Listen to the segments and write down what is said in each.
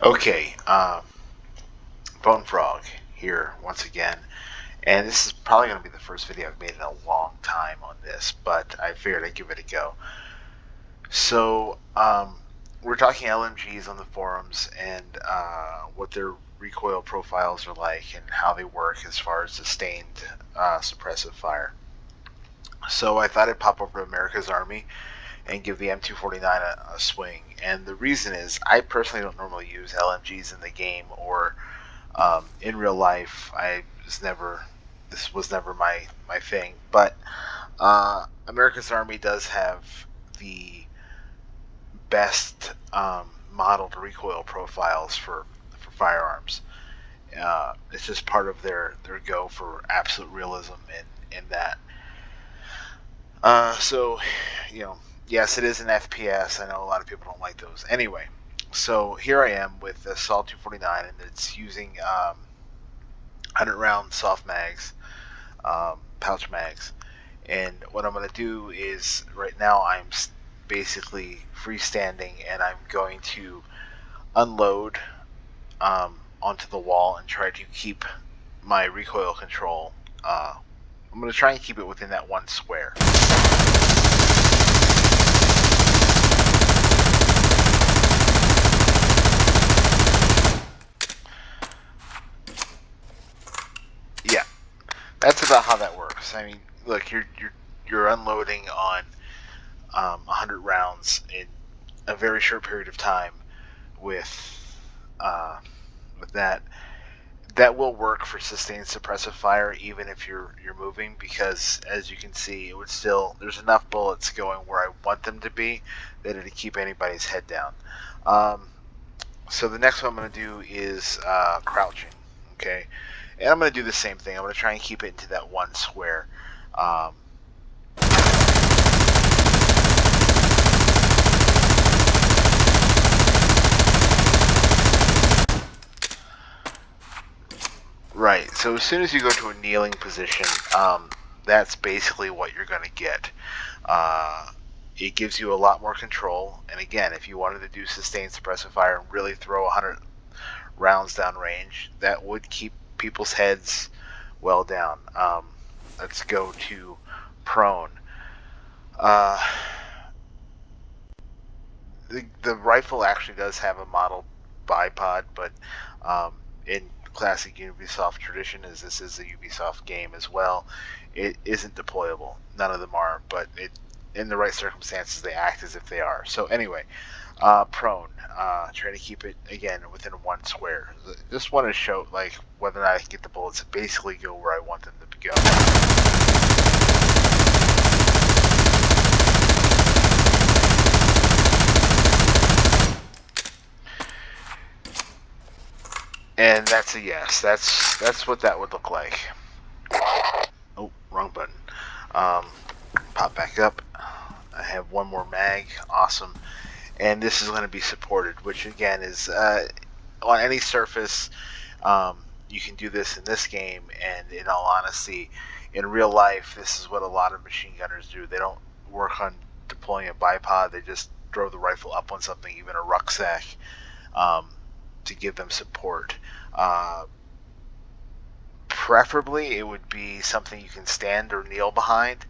Okay, Bone Frog here once again, and this is probably going to be the first video I've made in a long time on this, but I figured I'd give it a go. So, we're talking LMGs on the forums and what their recoil profiles are like and how they work as far as sustained suppressive fire. So I thought I'd pop over to America's Army and give the M249 a swing. And the reason is I personally don't normally use LMGs in the game or in real life. This was never my thing. But America's Army does have the best modeled recoil profiles for firearms. It's just part of their go for absolute realism in that. So, you know, yes, it is an FPS. I know a lot of people don't like those. Anyway, so here I am with the Assault 249, and it's using 100 round soft mags, pouch mags. And what I'm going to do is, right now, I'm basically freestanding, and I'm going to unload onto the wall and try to keep my recoil control. I'm going to try and keep it within that one square. Yeah, that's about how that works. I mean, look, you're unloading on 100 rounds in a very short period of time with that. That will work for sustained suppressive fire, even if you're moving, because as you can see, it would still there's enough bullets going where I want them to be that it'd keep anybody's head down. So the next one I'm going to do is crouching. Okay, and I'm going to do the same thing. I'm going to try and keep it into that one square. Right. So as soon as you go to a kneeling position, that's basically what you're going to get. It gives you a lot more control. And again, if you wanted to do sustained suppressive fire and really throw 100 rounds down range, that would keep people's heads well down. Let's go to prone. The rifle actually does have a model bipod, but in classic Ubisoft tradition, as this is a Ubisoft game as well, it isn't deployable. None of them are, but in the right circumstances, they act as if they are. So anyway, prone. Try to keep it again within one square. Just want to show like whether or not I can get the bullets to basically go where I want them to go. And that's a yes. That's what that would look like. Oh, wrong button. Pop back up. I have one more mag. Awesome. And this is going to be supported, which again is on any surface. You can do this in this game, and in all honesty, in real life, this is what a lot of machine gunners do. They don't work on deploying a bipod. They just throw the rifle up on something, even a rucksack, to give them support. Preferably, it would be something you can stand or kneel behind.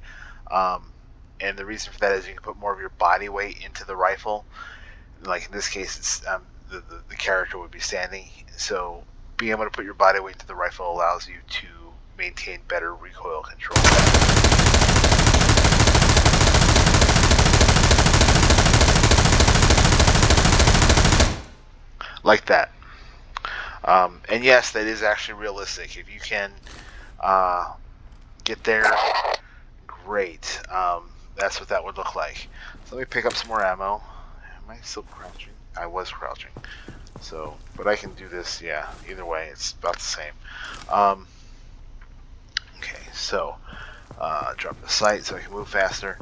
And the reason for that is you can put more of your body weight into the rifle. Like in this case, it's the character would be standing. So being able to put your body weight into the rifle allows you to maintain better recoil control. Like that. And yes, that is actually realistic. If you can get there, great. That's what that would look like. So let me pick up some more ammo. Am I still crouching? I was crouching. So, but I can do this, yeah. Either way, it's about the same. Okay, so drop the sight so I can move faster.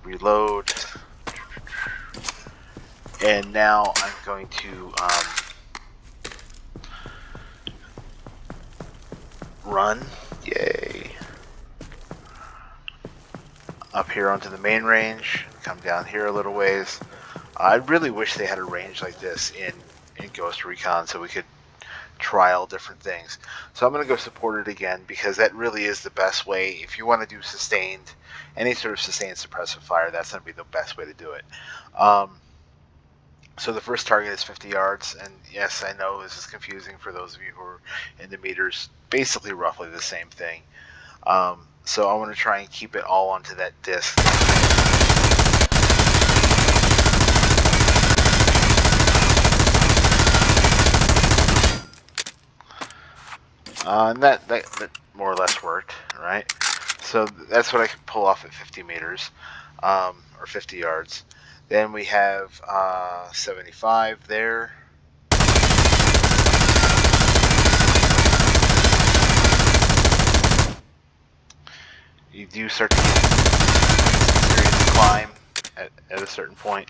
Reload. And now I'm going to run. Yay. Up here onto the main range. Come down here a little ways. I really wish they had a range like this in in Ghost Recon, so we could trial different things. So I'm going to go supported again, because that really is the best way. If you want to do sustained, any sort of sustained suppressive fire, that's going to be the best way to do it. So the first target is 50 yards, and yes, I know this is confusing for those of you who are into meters. Basically, roughly the same thing. So I want to try and keep it all onto that disc. And that more or less worked, right? So that's what I can pull off at 50 meters, or 50 yards. Then we have 75 there. You do start to get some serious climb at a certain point.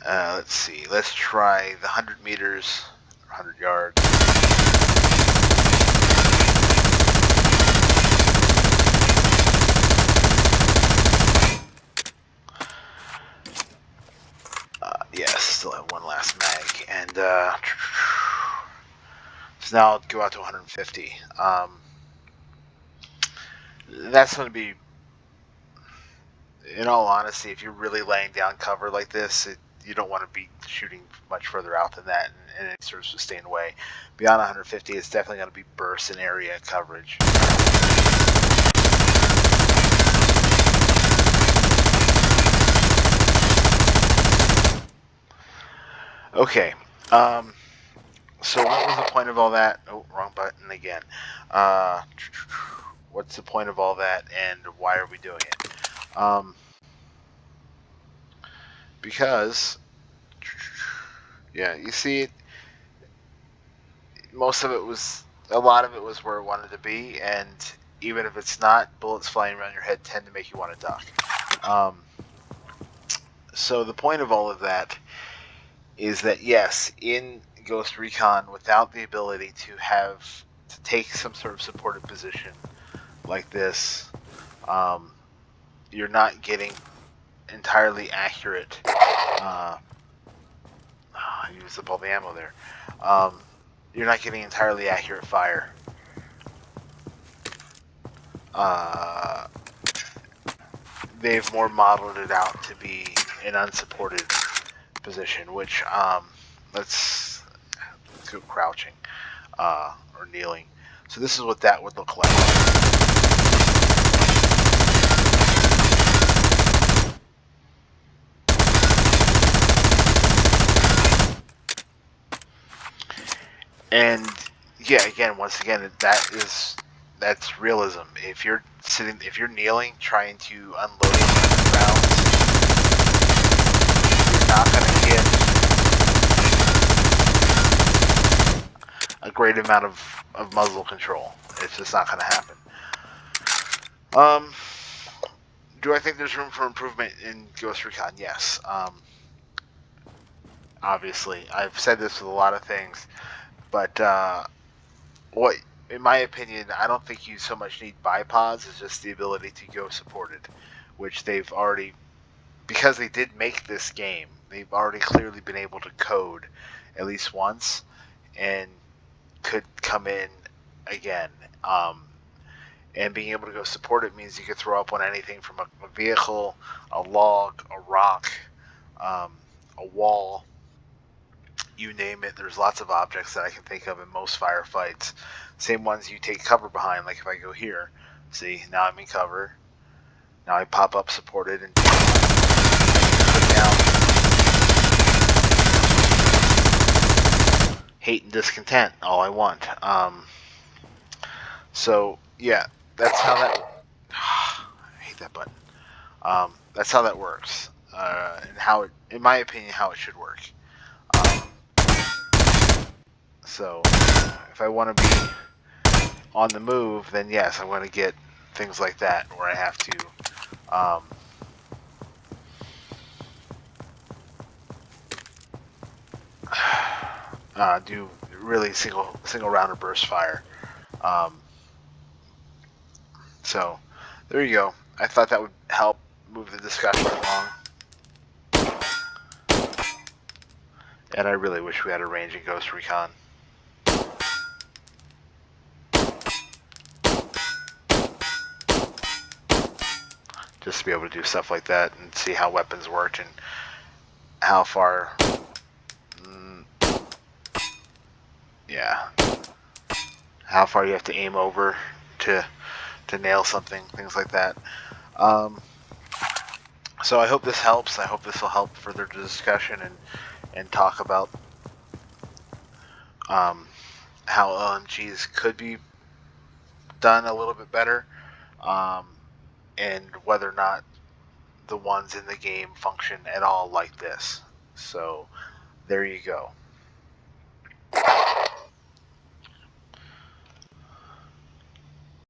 Let's see. Let's try the 100 meters, 100 yards. Yes, still have one last mag, and so now I'll go out to 150. That's going to be, in all honesty, if you're really laying down cover like this, you don't want to be shooting much further out than that in any sort of sustained way. Beyond 150, it's definitely going to be burst in area coverage. Okay, so what was the point of all that? Oh, wrong button again. What's the point of all that, and why are we doing it? Because, yeah, you see, most of it was, a lot of it was where it wanted to be, and even if it's not, bullets flying around your head tend to make you want to duck. So the point of all of that is that, yes, in Ghost Recon, without the ability to take some sort of supported position like this, you're not getting entirely accurate. I used up all the ammo there. You're not getting entirely accurate fire. They've more modeled it out to be an unsupported position, which let's go crouching or kneeling. So this is what that would look like. And yeah, again, once again, that's realism. If you're kneeling, trying to unload rounds, you're not going to get a great amount of muzzle control. It's just not going to happen. Do I think there's room for improvement in Ghost Recon? Yes. Obviously, I've said this with a lot of things, but what, in my opinion, I don't think you so much need bipods as just the ability to go supported, which they've already, because they did make this game, they've already clearly been able to code at least once, and could come in again. And being able to go support it means you could throw up on anything from a vehicle, a log, a rock, a wall, you name it. There's lots of objects that I can think of in most firefights. Same ones you take cover behind, like if I go here. See, now I'm in cover. Now I pop up supported and put down hate and discontent, all I want. So, yeah, that's how that... I hate that button. That's how that works. And how it, in my opinion, how it should work. So, if I want to be on the move, then yes, I'm going to get things like that where I have to do really single round or burst fire. So there you go. I thought that would help move the discussion along. And I really wish we had a range in Ghost Recon. Just to be able to do stuff like that and see how weapons worked and how far. Yeah. How far you have to aim over to nail something, things like that. So I hope this helps. I hope this will help further the discussion and talk about how LMGs could be done a little bit better, and whether or not the ones in the game function at all like this. So there you go.